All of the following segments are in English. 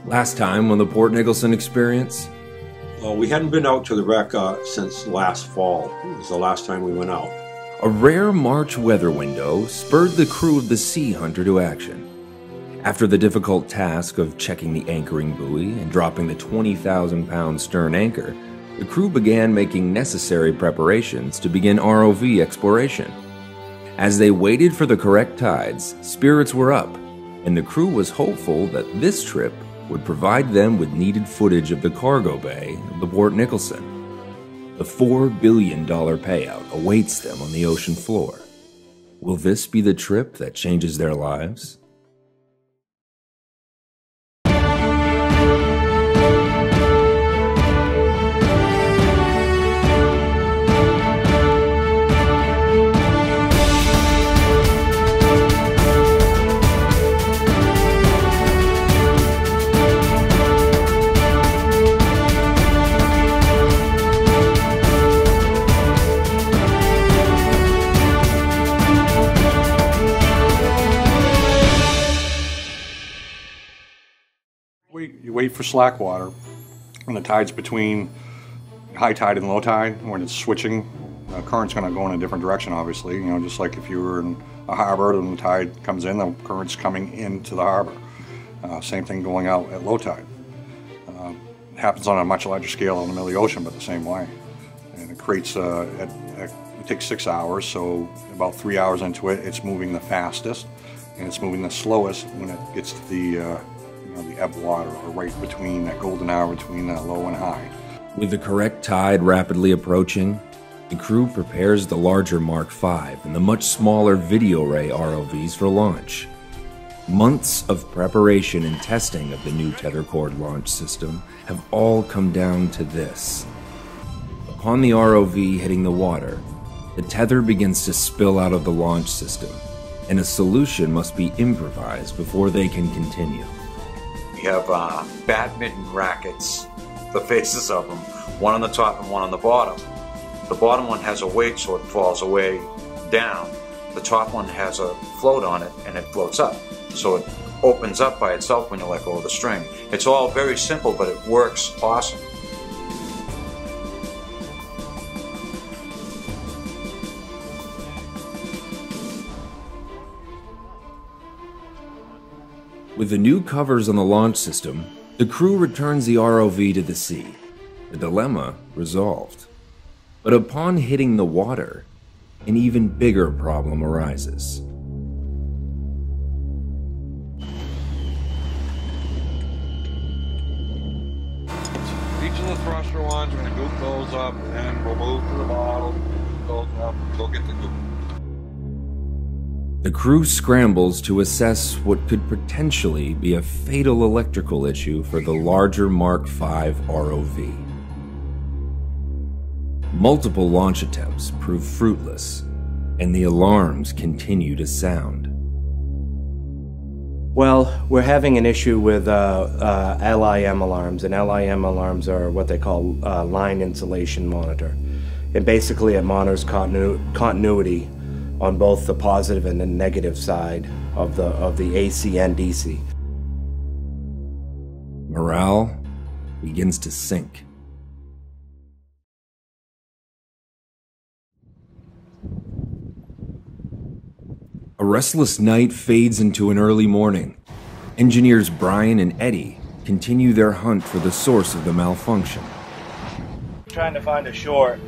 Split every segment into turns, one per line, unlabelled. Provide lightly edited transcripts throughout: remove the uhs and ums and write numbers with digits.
Last time on the Port Nicholson Experience?
Well, we hadn't been out to the wreck since last fall. It was the last time we went out.
A rare March weather window spurred the crew of the Sea Hunter to action. After the difficult task of checking the anchoring buoy and dropping the 20,000-pound stern anchor, the crew began making necessary preparations to begin ROV exploration. As they waited for the correct tides, spirits were up, and the crew was hopeful that this trip would provide them with needed footage of the cargo bay of the Port Nicholson. The $4 billion payout awaits them on the ocean floor. Will this be the trip that changes their lives?
You wait for slack water when the tide's between high tide and low tide. When it's switching, the current's going to go in a different direction, obviously. You know, just like if you were in a harbor and the tide comes in, the current's coming into the harbor. Same thing going out at low tide. It happens on a much larger scale in the middle of the ocean, but the same way. And it creates, it takes 6 hours, so about 3 hours into it, it's moving the fastest, and it's moving the slowest when it gets to the ebb water, or right between that golden hour between low and high.
With the correct tide rapidly approaching, the crew prepares the larger Mark V and the much smaller video ray ROVs for launch. Months of preparation and testing of the new tether cord launch system have all come down to this. Upon the ROV hitting the water, the tether begins to spill out of the launch system, and a solution must be improvised before they can continue.
We have badminton rackets, the faces of them, one on the top and one on the bottom. The bottom one has a weight so it falls away down. The top one has a float on it and it floats up. So it opens up by itself when you let go of the string. It's all very simple, but it works awesome.
With the new covers on the launch system, the crew returns the ROV to the sea, the dilemma resolved. But upon hitting the water, an even bigger problem arises.
Each of the thruster ones, when the goop goes up, and we'll move to the bottle, goes up, go get the goop.
The crew scrambles to assess what could potentially be a fatal electrical issue for the larger Mark V ROV. Multiple launch attempts prove fruitless, and the alarms continue to sound.
Well, we're having an issue with LIM alarms, and LIM alarms are what they call line insulation monitor. And basically it monitors continuity on both the positive and the negative side of the AC and DC.
Morale begins to sink. A restless night fades into an early morning. Engineers Brian and Eddie continue their hunt for the source of the malfunction.
Trying to find a short.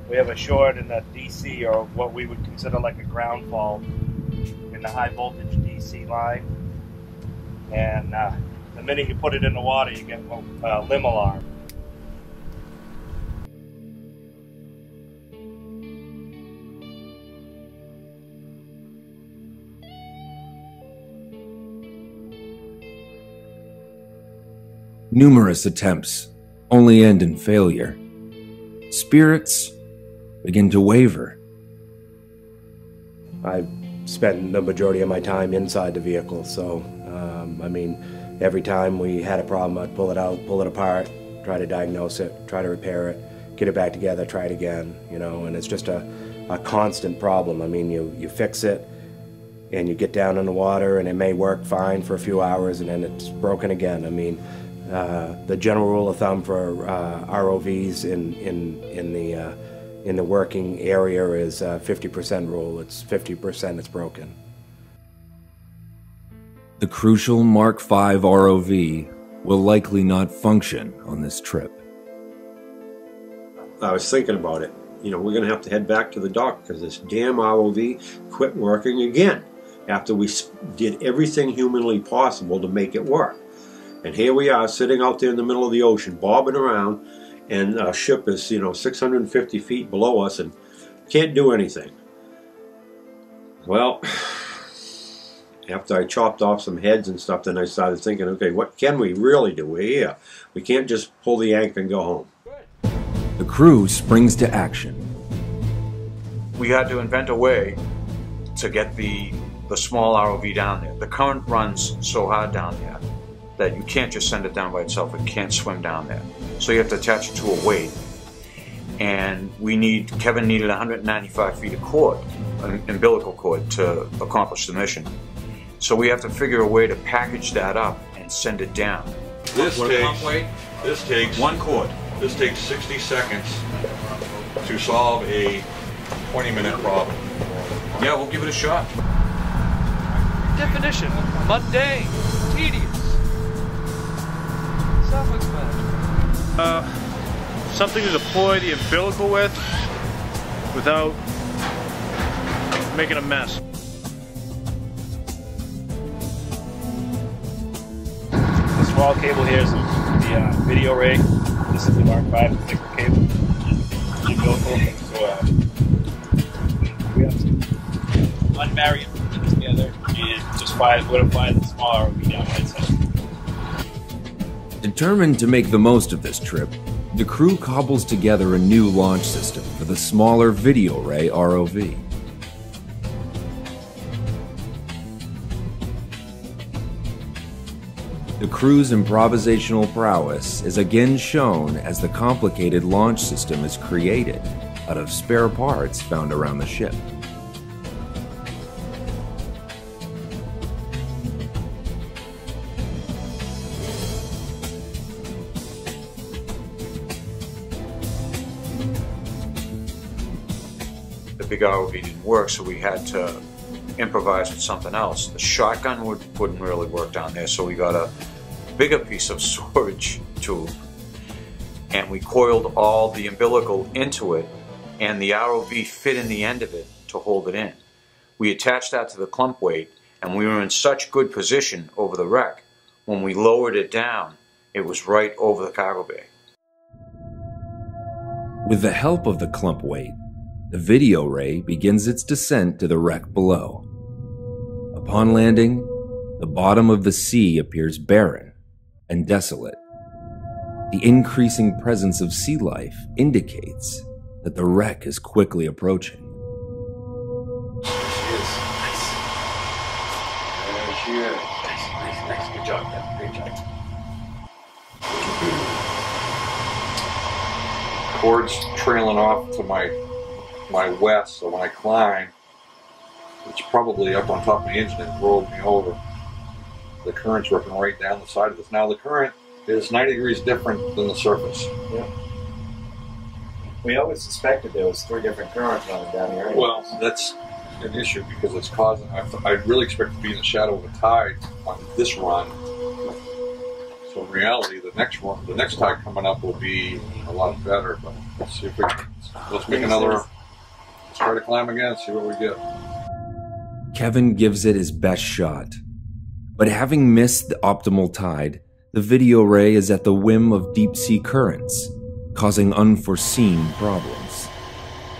We have a short in the DC, or what we would consider like a ground fault in the high voltage DC line. And the minute you put it in the water, you get a limb alarm.
Numerous attempts only end in failure. Spirits begin to waver.
I spent the majority of my time inside the vehicle, so I mean, every time we had a problem, I'd pull it out, pull it apart, try to diagnose it, try to repair it, get it back together, try it again, you know, and it's just a constant problem. I mean, you fix it, and you get down in the water and it may work fine for a few hours and then it's broken again. I mean, the general rule of thumb for ROVs in the working area is 50% rule. It's 50% it's broken.
The crucial Mark V ROV will likely not function on this trip.
I was thinking about it. You know, we're going to have to head back to the dock because this damn ROV quit working again after we did everything humanly possible to make it work. And here we are sitting out there in the middle of the ocean, bobbing around, and our ship is, 650 feet below us and can't do anything. Well, after I chopped off some heads and stuff, then I started thinking, okay, what can we really do? We're here. We can't just pull the anchor and go home.
The crew springs to action.
We had to invent a way to get the small ROV down there. The current runs so hard down there that you can't just send it down by itself. It can't swim down there. So you have to attach it to a weight. And Kevin needed 195 feet of cord, an umbilical cord, to accomplish the mission. So we have to figure a way to package that up and send it down.
This takes
one cord.
This takes 60 seconds to solve a 20-minute problem.
Yeah, we'll give it a shot.
Definition: mundane, tedious. Self-explanatory.
Something to deploy the umbilical with without making a mess. The small cable here is the video ray. This is the Mark V thicker cable. The umbilical. So we have to unmarry them together and just solidify the small ROV down by itself.
Determined to make the most of this trip, the crew cobbles together a new launch system for the smaller video ray ROV. The crew's improvisational prowess is again shown as the complicated launch system is created out of spare parts found around the ship.
The big ROV didn't work, so we had to improvise with something else. The shotgun wouldn't really work down there, so we got a bigger piece of storage tube and we coiled all the umbilical into it, and the ROV fit in the end of it to hold it in. We attached that to the clump weight, and we were in such good position over the wreck. When we lowered it down, it was right over the cargo bay.
With the help of the clump weight, the video ray begins its descent to the wreck below. Upon landing, the bottom of the sea appears barren and desolate. The increasing presence of sea life indicates that the wreck is quickly approaching.
There she is. Nice. Good job, Kevin. Great job. Cord's trailing off to my west, so when I climb, it's probably up on top of the engine and rolled me over. The current's working right down the side of this. Now the current is 90 degrees different than the surface.
Yeah. We always suspected there was 3 different currents running down here.
Well, that's an issue because it's causing. I really expect to be in the shadow of a tide on this run. So in reality, the next tide coming up will be a lot better. But let's see if we can. Let's make another. Let's try to climb again. See what we get.
Kevin gives it his best shot, but having missed the optimal tide, the video ray is at the whim of deep-sea currents, causing unforeseen problems.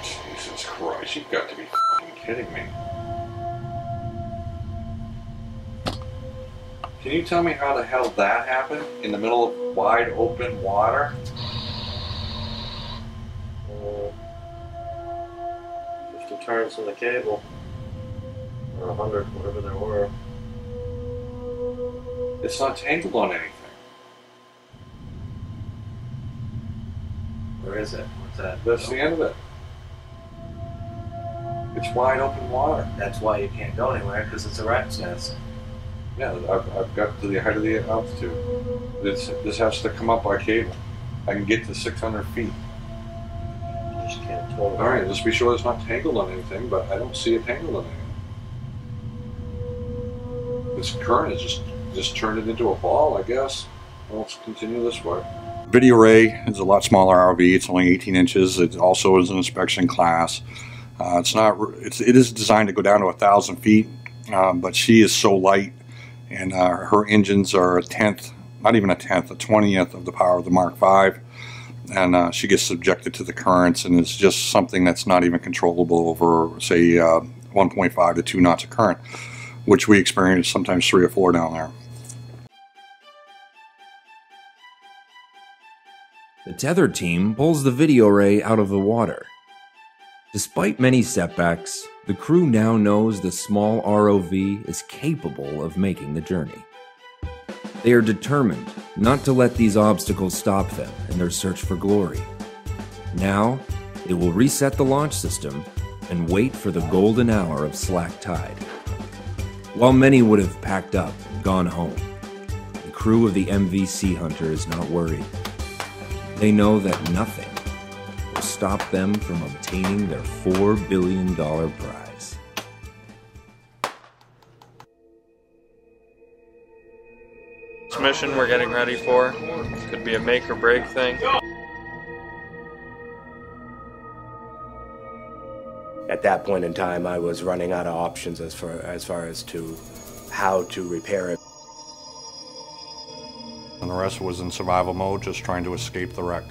Jesus Christ, you've got to be f***ing kidding me. Can you tell me how the hell that happened in the middle of wide open water?
Just the turns in the cable. Or 100, whatever there were.
It's not tangled on anything.
Where is it? What's that?
That's the end of it. It's wide open water.
That's why you can't go anywhere, because it's a rat's nest.
Yeah, I've got to the height of the altitude. This has to come up by cable. I can get to 600 feet.
You just can't total.
All right, let's be sure it's not tangled on anything, but I don't see it tangled on anything. This current has just turned it into a ball, I guess. Well, let's continue this way. Video Ray is a lot smaller RV. It's only 18 inches. It also is an inspection class. It is designed to go down to 1,000 feet, but she is so light, and her engines are a 10th, not even a 10th, a 20th of the power of the Mark V, and she gets subjected to the currents, and it's just something that's not even controllable over, say, 1.5 to 2 knots of current, which we experience sometimes 3 or 4 down there.
The tether team pulls the video ray out of the water. Despite many setbacks, the crew now knows the small ROV is capable of making the journey. They are determined not to let these obstacles stop them in their search for glory. Now, they will reset the launch system and wait for the golden hour of slack tide. While many would have packed up and gone home, the crew of the MV Sea Hunter is not worried. They know that nothing will stop them from obtaining their $4 billion prize.
This mission we're getting ready for could be a make or break thing.
At that point in time, I was running out of options as far as to how to repair it.
And the rest was in survival mode, just trying to escape the wreck.